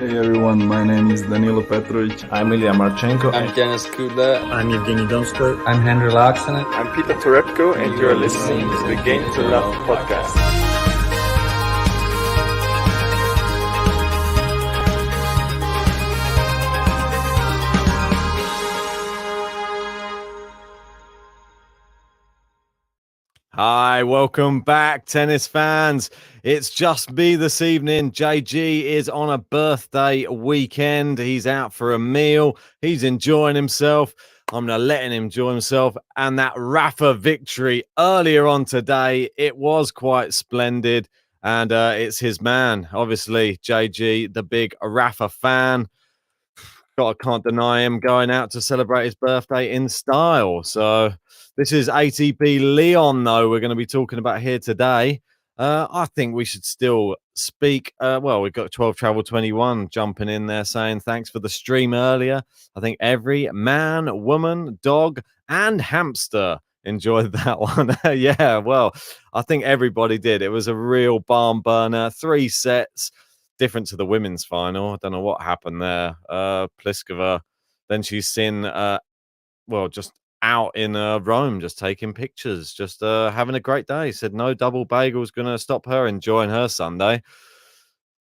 Hey everyone, my name is Danilo Petrovic. I'm Ilya Marchenko. I'm Denis Kudla. I'm Evgeny Donskoy. I'm Henry Laaksonen. I'm Peter Torebko, and you're listening to the Game to Love podcast. Hi, welcome back, tennis fans. It's just me this evening. JG is on a birthday weekend. He's out for a meal. He's enjoying himself. I'm going to let him enjoy himself. And that Rafa victory earlier on today, it was quite splendid. And it's his man, obviously, JG, the big Rafa fan. God, I can't deny him going out to celebrate his birthday in style. So this is ATP Lyon, though, we're going to be talking about here today. I think we should still speak. We've got 12 Travel 21 jumping in there saying thanks for the stream earlier. I think every man, woman, dog, and hamster enjoyed that one. Yeah, well, I think everybody did. It was a real barn burner. 3 sets. Different to the women's final. I don't know what happened there. Pliskova, then she's seen, just out in Rome, just taking pictures, just having a great day. Said no double bagel's going to stop her enjoying her Sunday.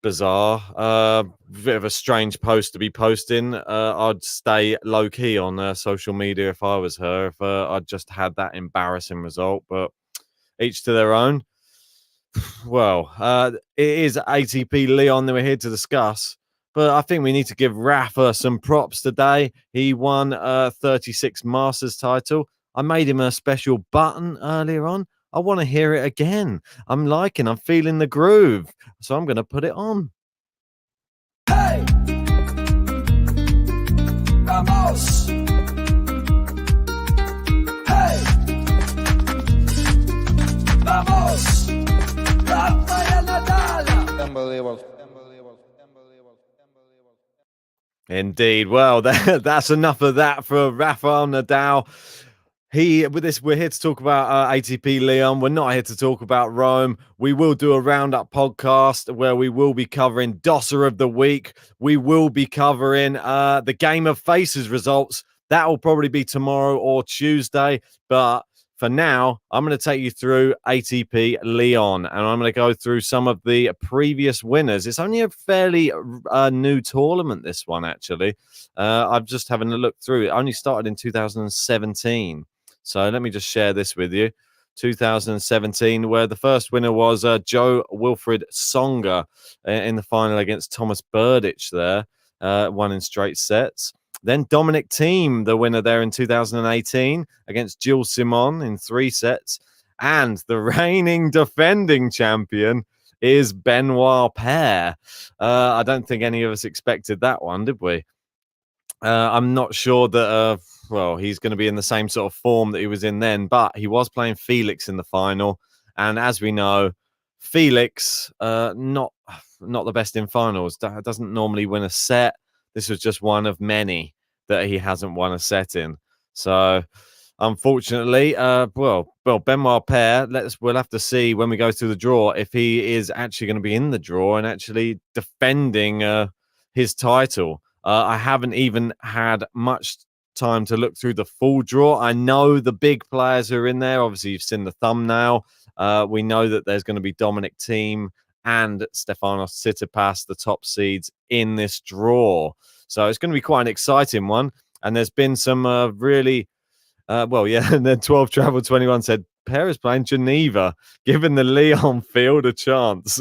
Bizarre. Bit of a strange post to be posting. I'd stay low-key on social media if I was her, if I'd just had that embarrassing result. But each to their own. Well, it is ATP Lyon that we're here to discuss, but I think we need to give Rafa some props today. He won a 36 Masters title. I made him a special button earlier on. I want to hear it again. I'm feeling the groove, so I'm going to put it on. Hey! Vamos! Hey! Vamos! Unbelievable. Indeed. Well, that's enough of that for Rafael Nadal. We're here to talk about ATP Lyon. We're not here to talk about Rome. We will do a roundup podcast where we will be covering Dosser of the Week. We will be covering the Game of Faces results. That will probably be tomorrow or Tuesday. But for now, I'm going to take you through ATP Lyon, and I'm going to go through some of the previous winners. It's only a fairly new tournament, this one, actually. I'm just having a look through. It only started in 2017. So let me just share this with you. 2017, where the first winner was Joe Wilfried Songa in the final against Thomas Berdych there, won in straight sets. Then Dominic Thiem, the winner there in 2018 against Gilles Simon in 3 sets. And the reigning defending champion is Benoit Paire. I don't think any of us expected that one, did we? I'm not sure that, he's going to be in the same sort of form that he was in then, but he was playing Felix in the final. And as we know, Felix, not the best in finals, doesn't normally win a set. This was just one of many that he hasn't won a set in. So, unfortunately, Benoit Paire, we'll have to see when we go through the draw if he is actually going to be in the draw and actually defending his title. I haven't even had much time to look through the full draw. I know the big players who are in there. Obviously, you've seen the thumbnail. We know that there's going to be Dominic Thiem and Stefanos Tsitsipas, the top seeds in this draw. So it's going to be quite an exciting one. And there's been some and then 12 Travel 21 said, Paire is playing Geneva, giving the Lyon field a chance.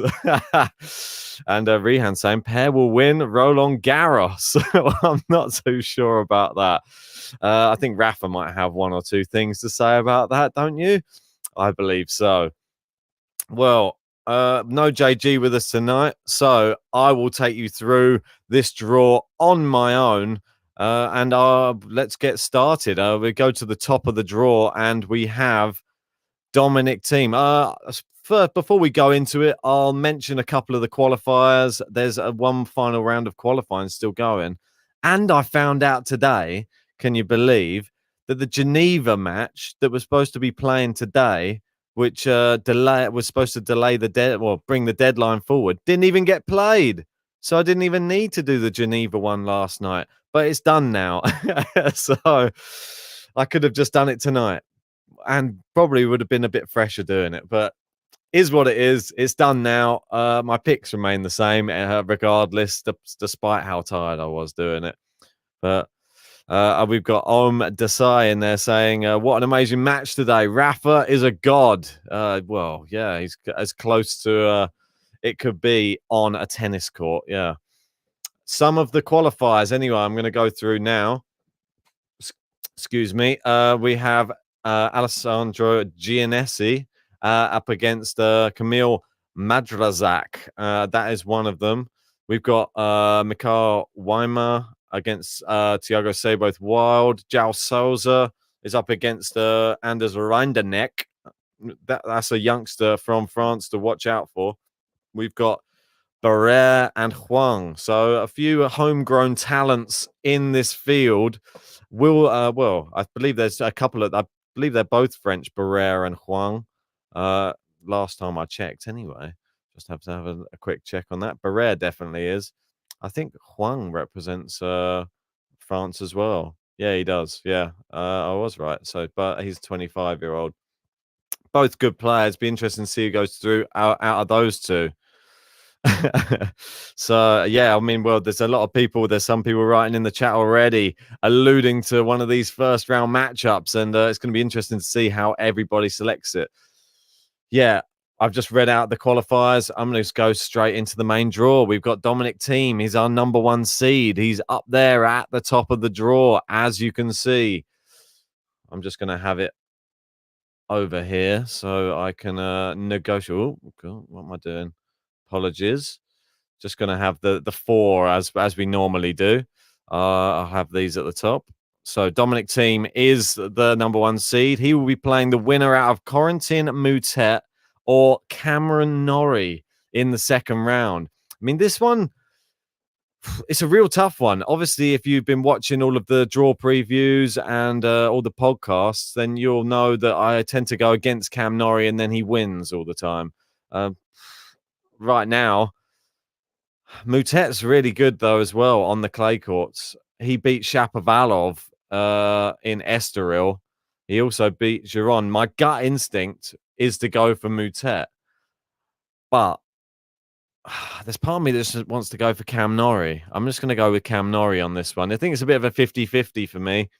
And Rehan saying, Paire will win Roland Garros. I'm not too sure about that. I think Rafa might have 1 or 2 things to say about that, don't you? I believe so. Well, no JG with us tonight, so I will take you through this draw on my own, and let's get started. We go to the top of the draw, and we have Dominic Thiem. First, before we go into it, I'll mention a couple of the qualifiers. There's one final round of qualifying still going, and I found out today, can you believe, that the Geneva match that was supposed to be playing today, which was supposed to delay bring the deadline forward, didn't even get played. So I didn't even need to do the Geneva one last night, but it's done now. So I could have just done it tonight and probably would have been a bit fresher doing it, but is what it is. It's done now. My picks remain the same, regardless, despite how tired I was doing it. But we've got Om Desai in there saying, what an amazing match today. Rafa is a god. Well, yeah, he's as close to it could be on a tennis court. Yeah. Some of the qualifiers, anyway, I'm going to go through now. Excuse me. We have Alessandro Giannessi up against Camille Madrazak. That is one of them. We've got Mikhail Weimer against Thiago Seyboth Wild. Jao Souza is up against Anders Reinderneck. That's a youngster from France to watch out for. We've got Barrere and Huang. So a few homegrown talents in this field. Well, I believe there's a couple of, I believe they're both French, Barrere and Huang. Last time I checked, anyway. Just have to have a quick check on that. Barrere definitely is. I think Huang represents France as well. Yeah, he does. Yeah, I was right. So, but he's a 25-year-old. Both good players. Be interesting to see who goes through out of those two. So yeah, I mean, well, there's a lot of people. There's some people writing in the chat already, alluding to one of these first round matchups, and it's going to be interesting to see how everybody selects it. Yeah, I've just read out the qualifiers. I'm going to go straight into the main draw. We've got Dominic Thiem. He's our number 1 seed. He's up there at the top of the draw, as you can see. I'm just going to have it over here so I can negotiate. Oh, God, what am I doing? Apologies. Just going to have the 4 as we normally do. I'll have these at the top. So Dominic Thiem is the number 1 seed. He will be playing the winner out of Corentin Moutet or Cameron Norrie in the second round. I mean, this one, it's a real tough one. Obviously, if you've been watching all of the draw previews and all the podcasts, then you'll know that I tend to go against Cam Norrie and then he wins all the time. Right now, Moutet's really good, though, as well, on the clay courts. He beat Shapovalov in Estoril. He also beat Giron. My gut instinct is to go for Moutet. But there's part of me that just wants to go for Cam Norrie. I'm just going to go with Cam Norrie on this one. I think it's a bit of a 50-50 for me.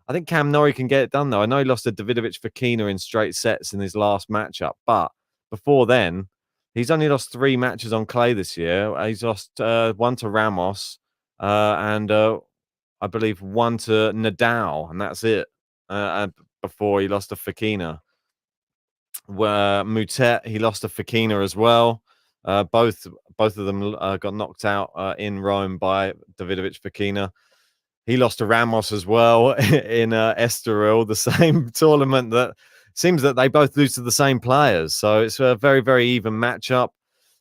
I think Cam Norrie can get it done, though. I know he lost to Davidovich Fokina in straight sets in his last matchup. But before then, he's only lost 3 matches on clay this year. He's lost 1 to Ramos and I believe 1 to Nadal, and that's it. Before he lost to Fokina. Moutet, he lost to Fokina as well. Both of them got knocked out in Rome by Davidovich Fokina. He lost to Ramos as well in Estoril, the same tournament that seems that they both lose to the same players. So it's a very, very even matchup.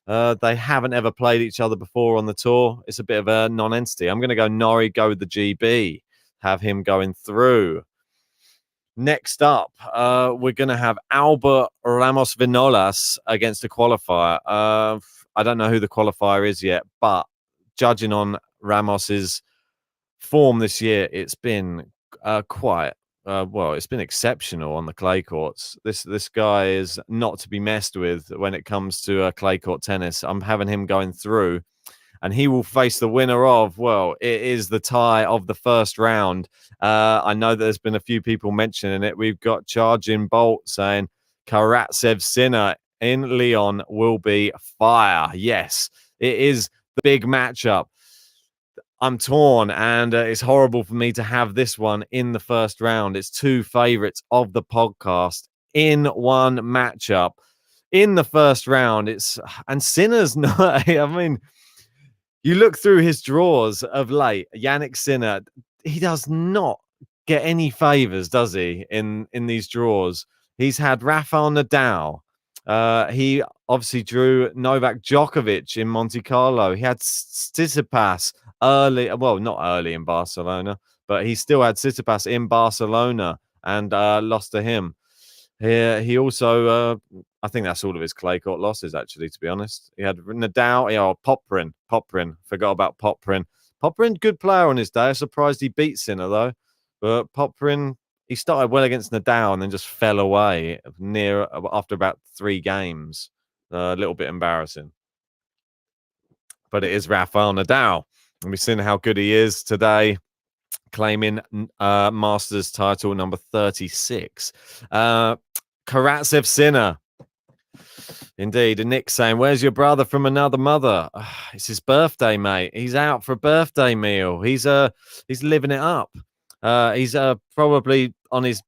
They haven't ever played each other before on the tour. It's a bit of a non-entity. I'm going to go Norrie, go with the GB, have him going through. Next up, we're going to have Albert Ramos Vinolas against a qualifier. I don't know who the qualifier is yet, but judging on Ramos's form this year, it's been quite it's been exceptional on the clay courts. This guy is not to be messed with when it comes to clay court tennis. I'm having him going through, and he will face the winner of, well, it is the tie of the first round. I know that there's been a few people mentioning it. We've got Charging Bolt saying Karatsev Sinner in Lyon will be fire. Yes, it is the big matchup. I'm torn, and it's horrible for me to have this one in the first round. It's 2 favorites of the podcast in one matchup in the first round. And Sinner's not, I mean, you look through his draws of late, Yannick Sinner, he does not get any favors, does he, in these draws? He's had Rafael Nadal. He obviously drew Novak Djokovic in Monte Carlo. He had Tsitsipas early, well, not early in Barcelona, but he still had Tsitsipas in Barcelona and lost to him. He also I think that's all of his clay court losses, actually, to be honest. He had Nadal, Poprin. Forgot about Poprin. Poprin, good player on his day. I'm surprised he beat Sinner, though. But Poprin, he started well against Nadal and then just fell away after about 3 games. A little bit embarrassing. But it is Rafael Nadal. And we've seen how good he is today, claiming Masters title number 36. Karatsev Sinner. Indeed. And Nick saying, where's your brother from another mother? It's his birthday, mate. He's out for a birthday meal. He's living it up. He's probably on his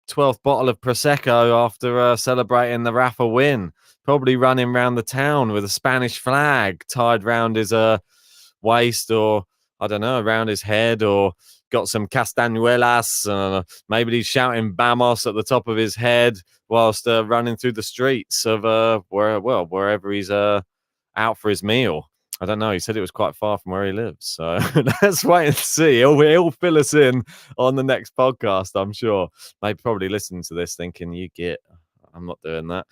12th bottle of Prosecco after celebrating the Rafa win. Probably running around the town with a Spanish flag tied round his waist, or I don't know, around his head, or got some castañuelas. Maybe he's shouting "Vamos" at the top of his head whilst running through the streets of wherever he's out for his meal. I don't know. He said it was quite far from where he lives. So let's wait and see. He'll fill us in on the next podcast, I'm sure. Maybe probably listening to this thinking, I'm not doing that.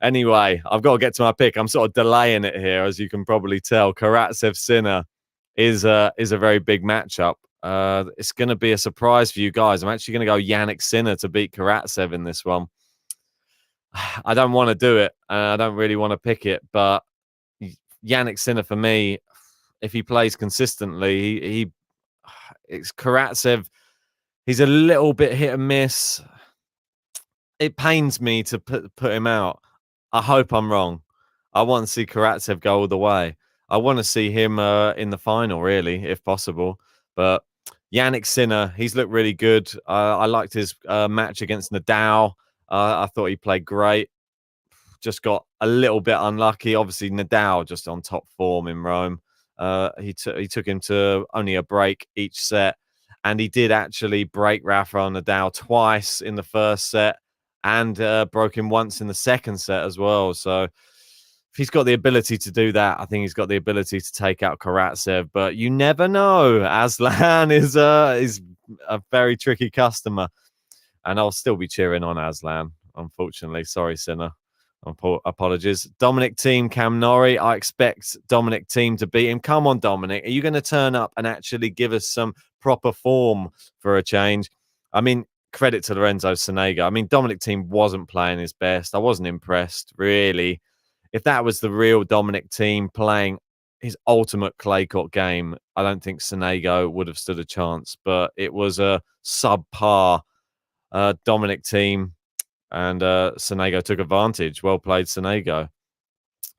Anyway, I've got to get to my pick. I'm sort of delaying it here, as you can probably tell. Karatsev Sinner is a very big matchup. It's going to be a surprise for you guys. I'm actually going to go Yannick Sinner to beat Karatsev in this one. I don't want to do it. I don't really want to pick it, but Yannick Sinner for me, if he plays consistently, it's Karatsev. He's a little bit hit and miss. It pains me to put him out. I hope I'm wrong. I want to see Karatsev go all the way. I want to see him in the final, really, if possible. But Yannick Sinner, he's looked really good. I liked his match against Nadal. I thought he played great. Just got a little bit unlucky. Obviously, Nadal just on top form in Rome. He took him to only a break each set. And he did actually break Rafael Nadal twice in the first set and broke him once in the second set as well. So if he's got the ability to do that, I think he's got the ability to take out Karatsev. But you never know. Aslan is a very tricky customer. And I'll still be cheering on Aslan, unfortunately. Sorry, Sinner. Apologies. Dominic Thiem, Cam Norrie. I expect Dominic Thiem to beat him. Come on, Dominic. Are you going to turn up and actually give us some proper form for a change? I mean, credit to Lorenzo Sonego. I mean, Dominic Thiem wasn't playing his best. I wasn't impressed, really. If that was the real Dominic Thiem playing his ultimate clay court game, I don't think Sonego would have stood a chance. But it was a subpar Dominic Thiem. And Sonego took advantage. Well played, Sonego.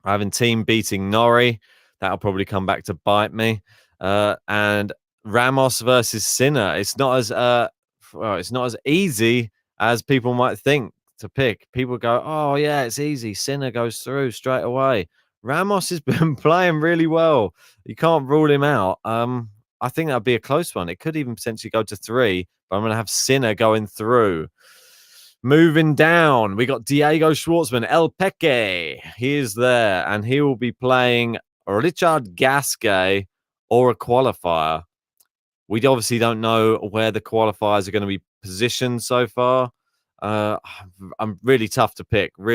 Having Thiem beating Norrie, that'll probably come back to bite me. And Ramos versus Sinner. It's not as easy as people might think to pick. People go, "Oh yeah, it's easy. Sinner goes through straight away." Ramos has been playing really well. You can't rule him out. I think that'd be a close one. It could even potentially go to 3, but I'm going to have Sinner going through. Moving down, we got Diego Schwartzman, El Peque. He is there, and he will be playing Richard Gasquet or a qualifier. We obviously don't know where the qualifiers are going to be positioned so far. I'm really tough to pick. I'm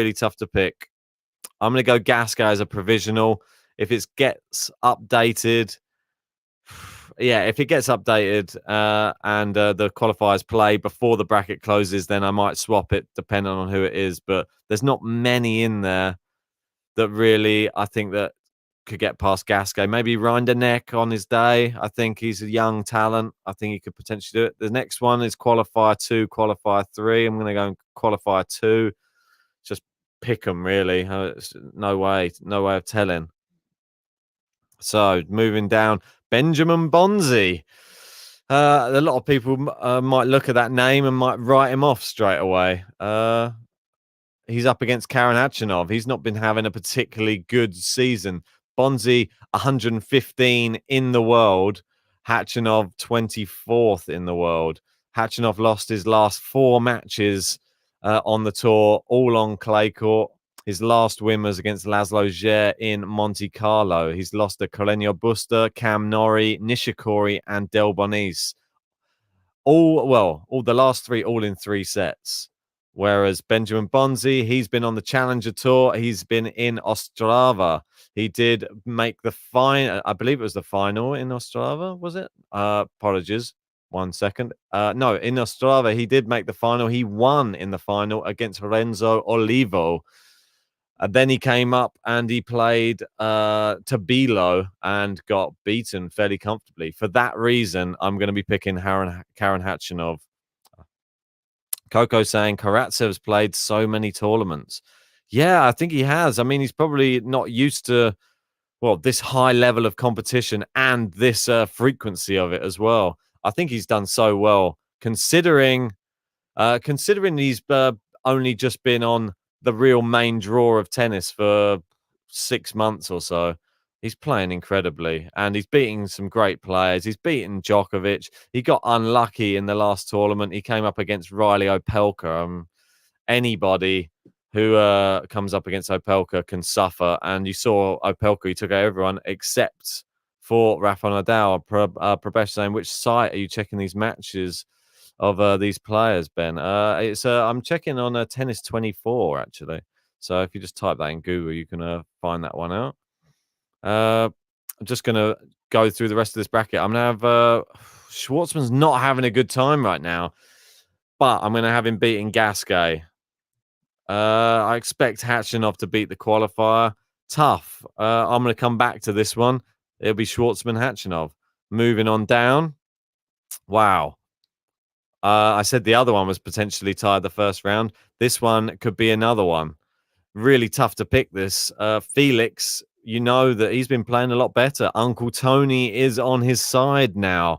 going to go Gasquet as a provisional. If it gets updated, if it gets updated and the qualifiers play before the bracket closes, then I might swap it depending on who it is. But there's not many in there that really I think that could get past Gasquet. Maybe Rinderneck on his day. I think he's a young talent. I think he could potentially do it. The next one is qualifier 2, qualifier 3. I'm going to go in qualifier 2. Just pick them, really. No way of telling. So moving down, Benjamin Bonzi. A lot of people might look at that name and might write him off straight away. He's up against Karen Khachanov. He's not been having a particularly good season. Bonzi, 115 in the world. Khachanov, 24th in the world. Khachanov lost his last 4 matches on the tour, all on clay court. His last win was against Laszlo Djere in Monte Carlo. He's lost to Carreño Busta, Cam Norrie, Nishikori, and Del Bonis. All the last 3, all in 3 sets. Whereas Benjamin Bonzi, he's been on the Challenger Tour. He's been in Ostrava. He did make the final. I believe it was the final in Ostrava, was it? Apologies. 1 second. No, in Ostrava, he did make the final. He won in the final against Renzo Olivo. And then he came up and he played Tabilo and got beaten fairly comfortably. For that reason, I'm going to be picking Karen Khachanov. Coco saying Karatsev's played so many tournaments. Yeah, I think he has. I mean, he's probably not used to, well, this high level of competition and this frequency of it as well. I think he's done so well, considering he's only just been on the real main draw of tennis for 6 months or so. He's playing incredibly, and he's beating some great players. He's beaten Djokovic. He got unlucky in the last tournament. He came up against Riley Opelka. Anybody who comes up against Opelka can suffer. And you saw Opelka, he took out everyone except for Rafa Nadal. Prabesh saying, which site are you checking these matches of these players, Ben? I'm checking on Tennis 24, actually. So if you just type that in Google, you can find that one out. I'm just going to go through the rest of this bracket. I'm going to have Schwartzman's not having a good time right now, but I'm going to have him beating Gasquet. I expect Khachanov to beat the qualifier. Tough. I'm going to come back to this one. It'll be Schwartzman Khachanov. Moving on down. Wow. I said the other one was potentially tied the first round. This one could be another one. Really tough to pick this. Felix, you know that he's been playing a lot better. Uncle Tony is on his side now.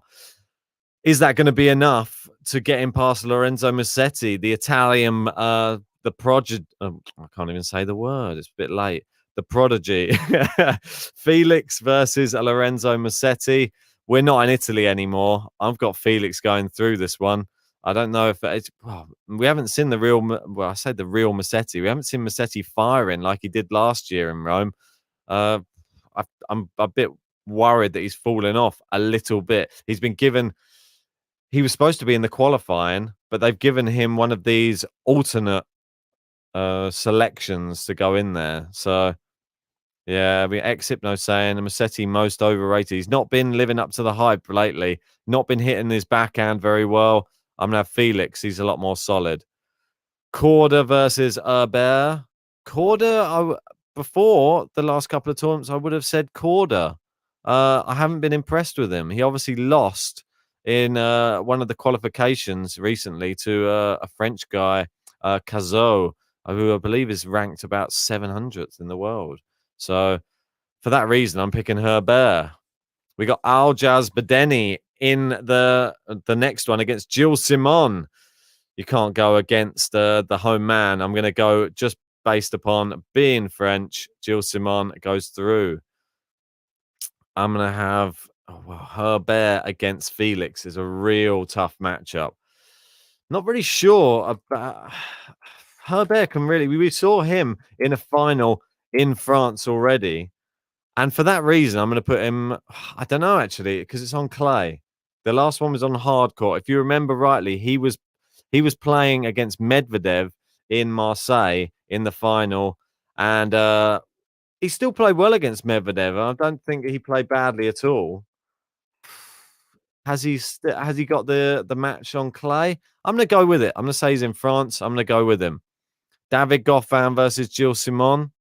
Is that going to be enough to get him past Lorenzo Musetti, the Italian, the prodigy? I can't even say the word. It's a bit late. The prodigy. Felix versus Lorenzo Musetti. We're not in Italy anymore. I've got Felix going through this one. I don't know if it's. Well, we haven't seen the real. Well, I say the real Musetti. We haven't seen Musetti firing like he did last year in Rome. I'm a bit worried that he's fallen off a little bit. He's been given. He was supposed to be in the qualifying, but they've given him one of these alternate selections to go in there. So, yeah, I mean, ex-Hypno saying Musetti most overrated. He's not been living up to the hype lately. Not been hitting his backhand very well. I'm going to have Felix. He's a lot more solid. Korda versus Herbert. Korda, before the last couple of tournaments, I would have said Korda. I haven't been impressed with him. He obviously lost in one of the qualifications recently to a French guy, Cazot, who I believe is ranked about 700th in the world. So for that reason, I'm picking Herbert. We got Aljaz Badeni in the next one against Gilles Simon. You can't go against the home man. I'm going to go just based upon being French. Gilles Simon goes through. I'm going to have Herbert against Felix is a real tough matchup. Not really sure about Herbert can really. We saw him in a final in France already. And for that reason, I'm going to put him, I don't know, actually, because it's on clay. The last one was on hard court. If you remember rightly, he was playing against Medvedev in Marseille in the final. And he still played well against Medvedev. I don't think he played badly at all. Has he got the match on clay? I'm going to go with it. I'm going to say he's in France. I'm going to go with him. David Goffin versus Gilles Simon.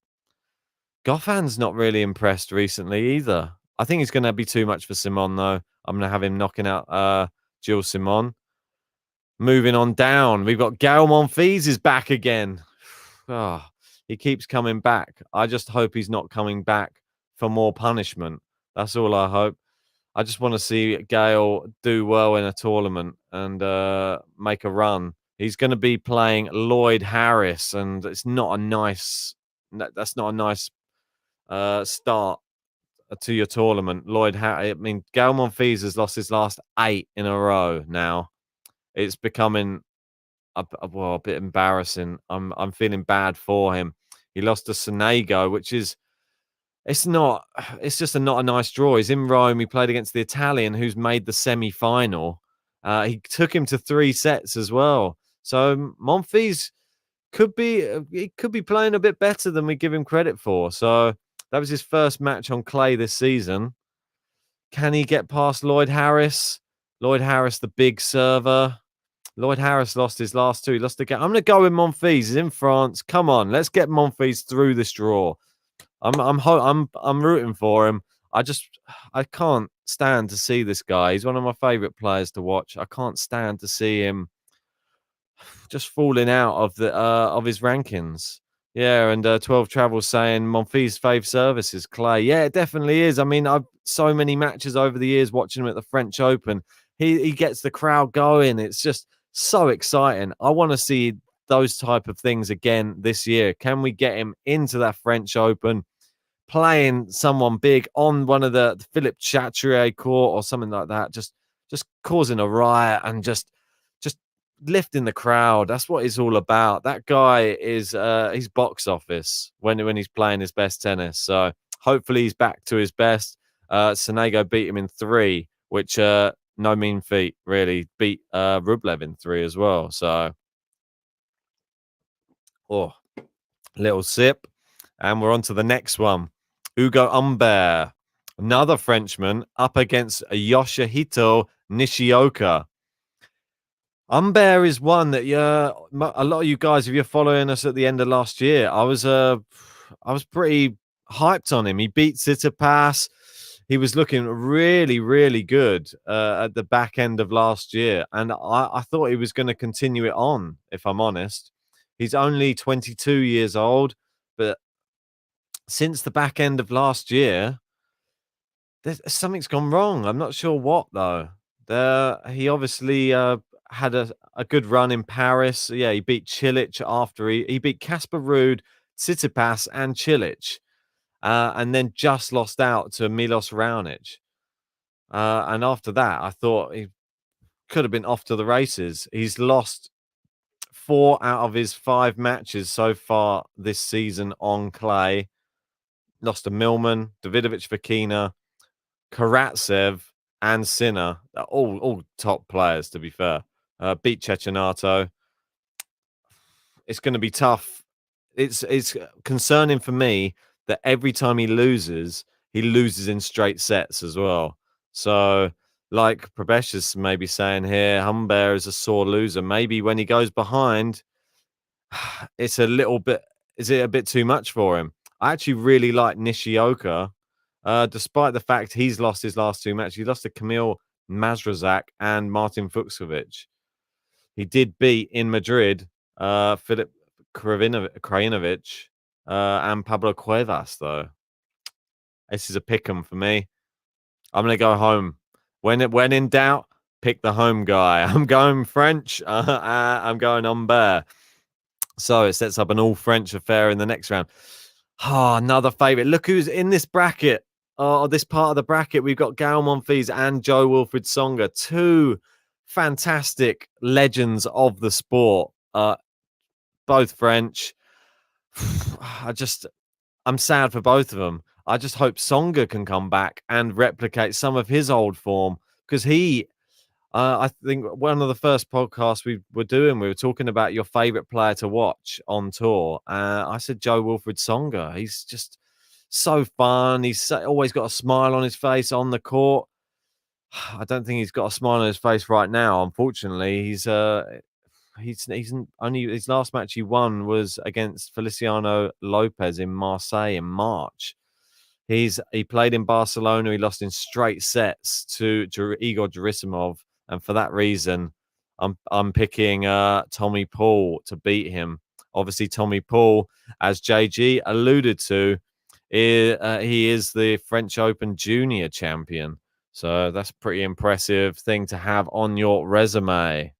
Goffin's not really impressed recently either. I think it's going to be too much for Simon, though. I'm going to have him knocking out Gilles Simon. Moving on down, we've got Gael Monfils is back again. Oh, he keeps coming back. I just hope he's not coming back for more punishment. That's all I hope. I just want to see Gael do well in a tournament and make a run. He's going to be playing Lloyd Harris, and it's not a nice. That's not a nice start to your tournament. Lloyd Harris. I mean, Gael Monfils has lost his last 8 in a row now. It's becoming a bit embarrassing. I'm feeling bad for him. He lost to Sonego, which is. It's just not a nice draw. He's in Rome. He played against the Italian who's made the semi-final. He took him to 3 sets as well. So Monfils, he could be playing a bit better than we give him credit for. So that was his first match on clay this season. Can he get past Lloyd Harris? Lloyd Harris, the big server. Lloyd Harris lost his last two. He lost again. I'm going to go with Monfils. He's in France. Come on, let's get Monfils through this draw. I'm rooting for him. I can't stand to see this guy. He's one of my favorite players to watch. I can't stand to see him just falling out of his rankings. Yeah, and 12 Travels saying Monfils' fave service is clay. Yeah, it definitely is. I mean, I've so many matches over the years watching him at the French Open. He gets the crowd going. It's just so exciting. I want to see those type of things again this year. Can we get him into that French Open, playing someone big on one of the Philippe Chatrier court or something like that, just causing a riot and just lifting the crowd. That's what it's all about. That guy is he's box office when he's playing his best tennis. So hopefully he's back to his best. Sonego beat him in 3, which no mean feat, really. Beat Rublev in 3 as well. So little sip. And we're on to the next one. Ugo Humbert, another Frenchman, up against Yoshihito Nishioka. Humbert is one that a lot of you guys, if you're following us at the end of last year, I was pretty hyped on him. He beat Tsitsipas. He was looking really, really good at the back end of last year, and I thought he was going to continue it on. If I'm honest, he's only 22 years old, but since the back end of last year, something's gone wrong. I'm not sure what though. He obviously had a good run in Paris. Yeah, he beat Cilic after he beat Casper Ruud, Tsitsipas, and Cilic, and then just lost out to Milos Raonic. And after that, I thought he could have been off to the races. He's lost 4 out of his 5 matches so far this season on clay. Lost to Millman, Davidovich Fokina, Karatsev, and Sinner. All top players, to be fair. Beat Cecchinato. It's going to be tough. It's concerning for me that every time he loses in straight sets as well. So, like Prabesh is maybe saying here, Humbert is a sore loser. Maybe when he goes behind, it's a little bit. Is it a bit too much for him? I actually really like Nishioka, despite the fact he's lost his last 2 matches. He lost to Kamil Mazrazak and Martin Fucsovic. He did beat in Madrid Filip Krajinovic and Pablo Cuevas, though. This is a pick 'em for me. I'm going to go home. When in doubt, pick the home guy. I'm going French. I'm going Humbert. So it sets up an all-French affair in the next round. Another favourite. Look who's in this bracket. This part of the bracket. We've got Gael Monfils and Jo-Wilfried Tsonga. 2 fantastic legends of the sport. Both French. I'm sad for both of them. I just hope Tsonga can come back and replicate some of his old form, because I think one of the first podcasts we were talking about your favorite player to watch on tour. I said Jo-Wilfried Tsonga. He's just so fun. He's always got a smile on his face on the court. I don't think he's got a smile on his face right now. Unfortunately, he's only his last match he won was against Feliciano Lopez in Marseille in March. He played in Barcelona. He lost in straight sets to Igor Gerasimov. And for that reason, I'm picking Tommy Paul to beat him. Obviously, Tommy Paul, as JG alluded to, he is the French Open Junior champion. So that's a pretty impressive thing to have on your resume.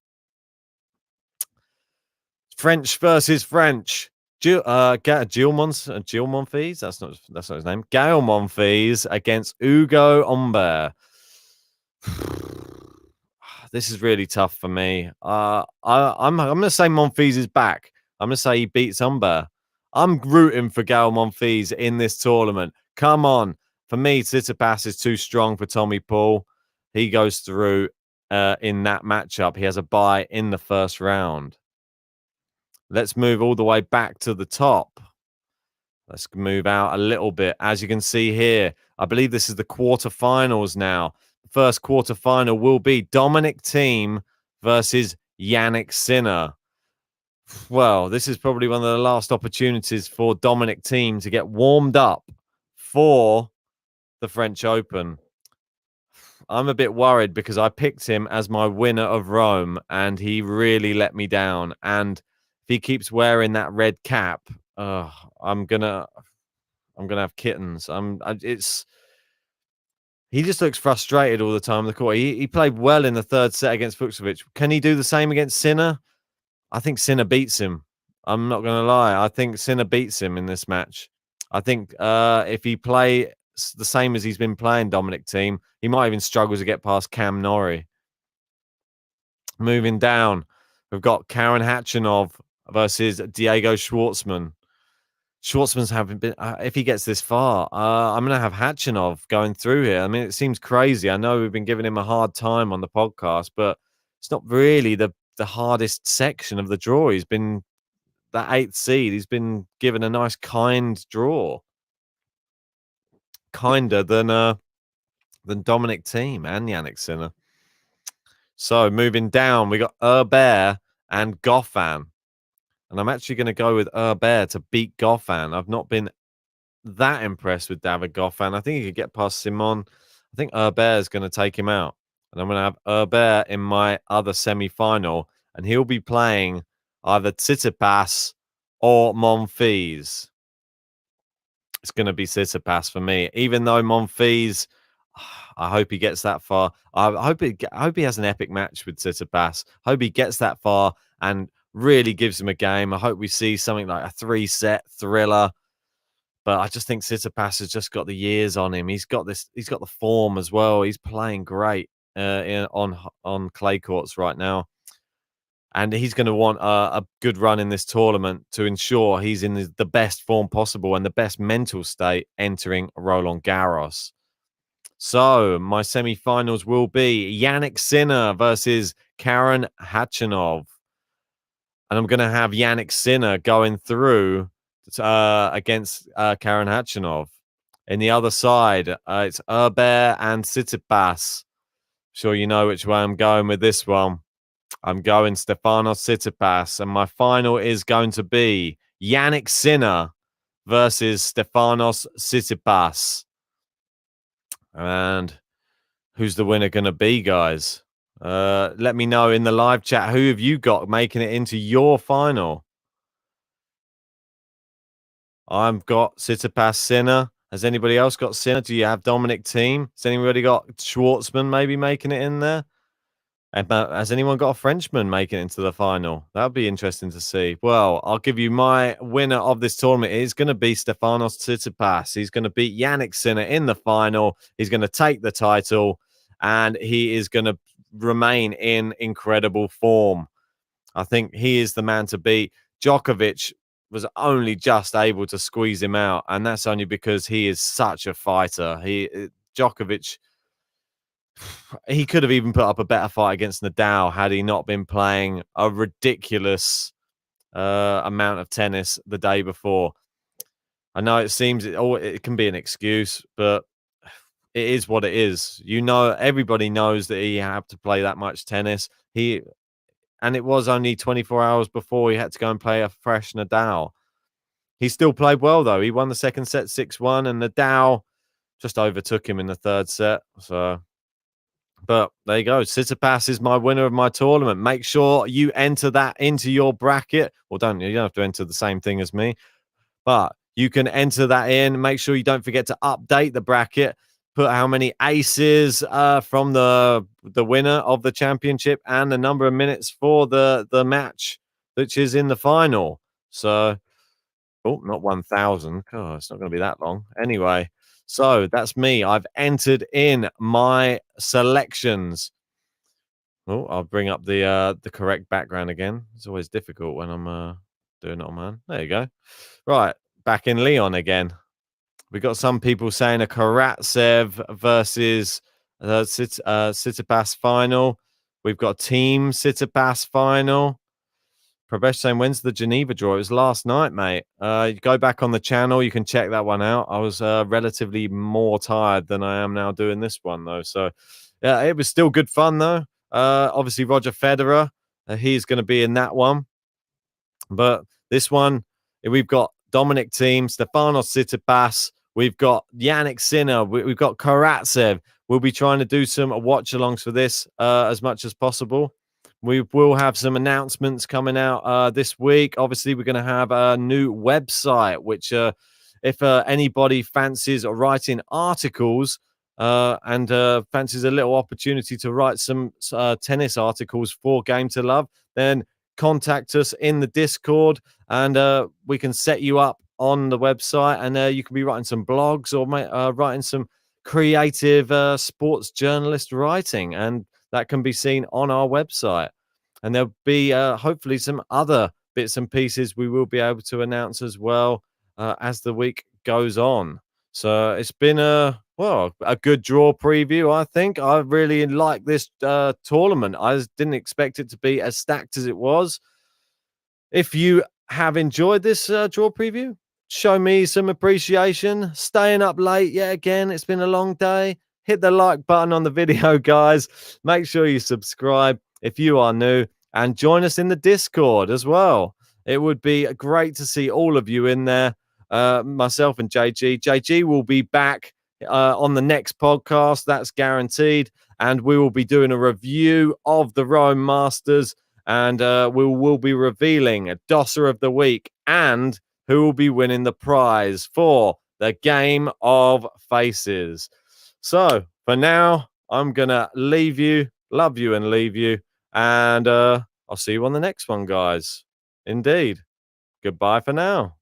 French versus French. Gilles Monfils. That's not his name. Gael Monfils against Ugo Humbert. This is really tough for me. I'm going to say Monfils is back. I'm going to say he beats Humbert. I'm rooting for Gael Monfils in this tournament. Come on. For me, Tsitsipas is too strong for Tommy Paul. He goes through in that matchup. He has a bye in the first round. Let's move all the way back to the top. Let's move out a little bit. As you can see here, I believe this is the quarterfinals now. The first quarterfinal will be Dominic Thiem versus Yannick Sinner. Well, this is probably one of the last opportunities for Dominic Thiem to get warmed up for the French Open. I'm a bit worried because I picked him as my winner of Rome and he really let me down. And if he keeps wearing that red cap, I'm gonna have kittens. He just looks frustrated all the time on the court. He played well in the third set against Fucsovics. Can he do the same against Sinner? I think Sinner beats him. I'm not going to lie. I think Sinner beats him in this match. I think if he play the same as he's been playing Dominic Thiem, he might even struggle to get past Cam Norrie. Moving down, we've got Karen Khachanov versus Diego Schwartzman. Schwartzman's haven't been. If he gets this far, I'm going to have Khachanov going through here. I mean, it seems crazy. I know we've been giving him a hard time on the podcast, but it's not really the hardest section of the draw. He's been that 8th seed. He's been given a nice, kind draw, kinder than Dominic Thiem and Yannick Sinner. So moving down, we got Herbert and Goffin. And I'm actually going to go with Herbert to beat Goffin. I've not been that impressed with David Goffin. I think he could get past Simon. I think Herbert is going to take him out. And I'm going to have Herbert in my other semi-final. And he'll be playing either Tsitsipas or Monfils. It's going to be Tsitsipas for me. Even though Monfils, I hope he gets that far. I hope he has an epic match with Tsitsipas. I hope he gets that far and really gives him a game. I hope we see something like a 3-set thriller. But I just think Tsitsipas has just got the years on him. He's got the form as well. He's playing great on clay courts right now. And he's going to want a good run in this tournament to ensure he's in the best form possible and the best mental state entering Roland Garros. So my semi-finals will be Yannick Sinner versus Karen Khachanov. And I'm going to have Yannick Sinner going through against Karen Khachanov. In the other side, it's Herbert and Tsitsipas. Sure you know which way I'm going with this one. I'm going Stefanos Tsitsipas. And my final is going to be Yannick Sinner versus Stefanos Tsitsipas. And who's the winner going to be, guys? Let me know in the live chat. Who have you got making it into your final? I've got Tsitsipas Sinner. Has anybody else got Sinner? Do you have Dominic Thiem? Has anybody got Schwartzman maybe making it in there? And has anyone got a Frenchman making it into the final? That would be interesting to see. Well, I'll give you my winner of this tournament. It's going to be Stefanos Tsitsipas. He's going to beat Yannick Sinner in the final. He's going to take the title, and he is going to remain in incredible form. I think he is the man to beat. Djokovic was only just able to squeeze him out, and that's only because he is such a fighter. Djokovic, he could have even put up a better fight against Nadal had he not been playing a ridiculous amount of tennis the day before. I know it seems it can be an excuse, but it is what it is. You know, everybody knows that he had to play that much tennis. And it was only 24 hours before he had to go and play a fresh Nadal. He still played well, though. He won the second set 6-1, and Nadal just overtook him in the third set. So, but there you go. Tsitsipas is my winner of my tournament. Make sure you enter that into your bracket. Well, you don't have to enter the same thing as me, but you can enter that in. Make sure you don't forget to update the bracket. Put how many aces from the winner of the championship and the number of minutes for the match, which is in the final. So, not 1,000. Oh, it's not going to be that long. Anyway, so that's me. I've entered in my selections. Oh, I'll bring up the correct background again. It's always difficult when I'm doing it on mine. There you go. Right, back in Lyon again. We got some people saying a Karatsev versus Tsitsipas final. We've got Team Tsitsipas final. Pravesh saying, when's the Geneva draw? It was last night, mate. You go back on the channel. You can check that one out. I was relatively more tired than I am now doing this one, though. So, yeah, it was still good fun, though. Obviously, Roger Federer, he's going to be in that one. But this one, we've got Dominic Thiem, Stefanos Tsitsipas. We've got Yannick Sinner. We've got Karatsev. We'll be trying to do some watch-alongs for this as much as possible. We will have some announcements coming out this week. Obviously, we're going to have a new website, which if anybody fancies writing articles and fancies a little opportunity to write some tennis articles for Game to Love, then contact us in the Discord and we can set you up on the website, and you can be writing some blogs or writing some creative sports journalist writing, and that can be seen on our website. And there'll be hopefully some other bits and pieces we will be able to announce as well as the week goes on. So it's been a good draw preview, I think. I really like this tournament. I didn't expect it to be as stacked as it was. If you have enjoyed this draw preview, show me some appreciation. Staying up late yet again. It's been a long day. Hit the like button on the video, guys. Make sure you subscribe if you are new, and join us in the Discord as well. It would be great to see all of you in there. Myself and JG. JG will be back on the next podcast. That's guaranteed. And we will be doing a review of the Rome Masters, and we will be revealing a Dosser of the Week and who will be winning the prize for the Game of Faces. So for now, I'm going to leave you, love you and leave you. And I'll see you on the next one, guys. Indeed. Goodbye for now.